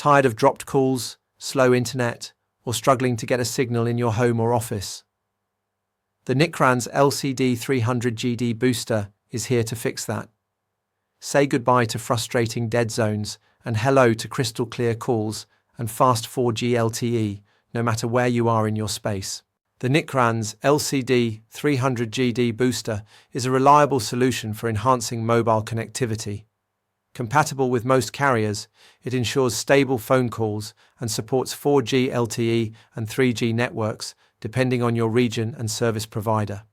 Tired of dropped calls, slow internet, or struggling to get a signal in your home or office? The Nikrans LCD-300GD booster is here to fix that. Say goodbye to frustrating dead zones and hello to crystal clear calls and fast 4G LTE, no matter where you are in your space. The Nikrans LCD-300GD booster is a reliable solution for enhancing mobile connectivity. Compatible with most carriers, it ensures stable phone calls and supports 4G LTE and 3G networks depending on your region and service provider.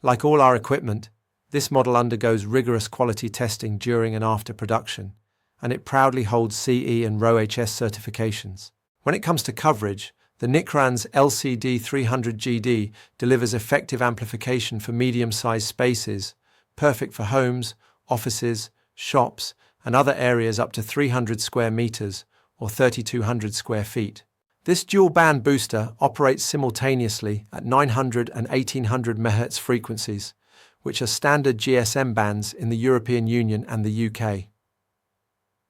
Like all our equipment, this model undergoes rigorous quality testing during and after production, and it proudly holds CE and RoHS certifications. When it comes to coverage, the Nikrans LCD-300GD delivers effective amplification for medium-sized spaces, perfect for homes, offices, shops, and other areas up to 300 square meters or 3,200 square feet. This dual-band booster operates simultaneously at 900 and 1800 MHz frequencies, which are standard GSM bands in the European Union and the UK.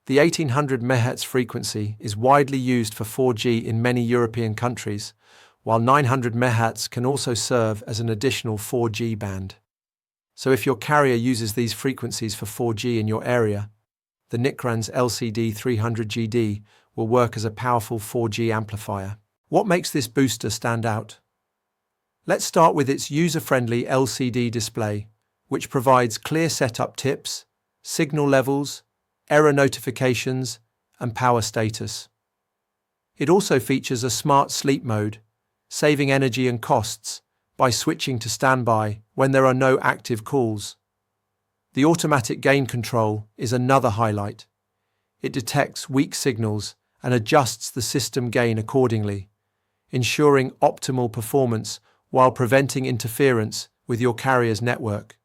The 1800 MHz frequency is widely used for 4G in many European countries, while 900 MHz can also serve as an additional 4G band. So if your carrier uses these frequencies for 4G in your area, the Nikrans LCD-300GD will work as a powerful 4G amplifier. What makes this booster stand out? Let's start with its user-friendly LCD display, which provides clear setup tips, signal levels, error notifications, and power status. It also features a smart sleep mode, saving energy and costs by switching to standby when there are no active calls. The automatic gain control is another highlight. It detects weak signals and adjusts the system gain accordingly, ensuring optimal performance while preventing interference with your carrier's network.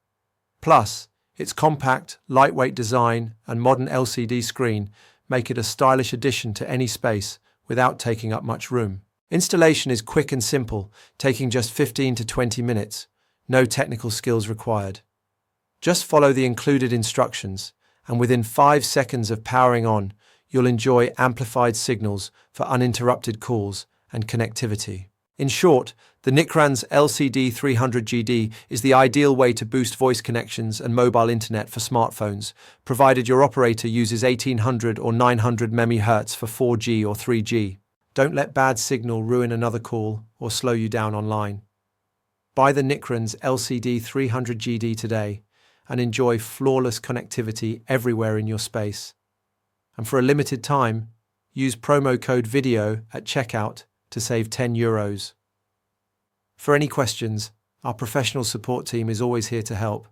Plus, its compact, lightweight design and modern LCD screen make it a stylish addition to any space without taking up much room. Installation is quick and simple, taking just 15 to 20 minutes. No technical skills required. Just follow the included instructions, and within 5 seconds of powering on, you'll enjoy amplified signals for uninterrupted calls and connectivity. In short, the Nikrans LCD-300GD is the ideal way to boost voice connections and mobile internet for smartphones, provided your operator uses 1800 or 900 MHz for 4G or 3G. Don't let bad signal ruin another call or slow you down online. Buy the Nikrans LCD-300GD today and enjoy flawless connectivity everywhere in your space. And for a limited time, use promo code VIDEO at checkout to save €10. For any questions, our professional support team is always here to help.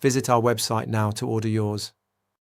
Visit our website now to order yours.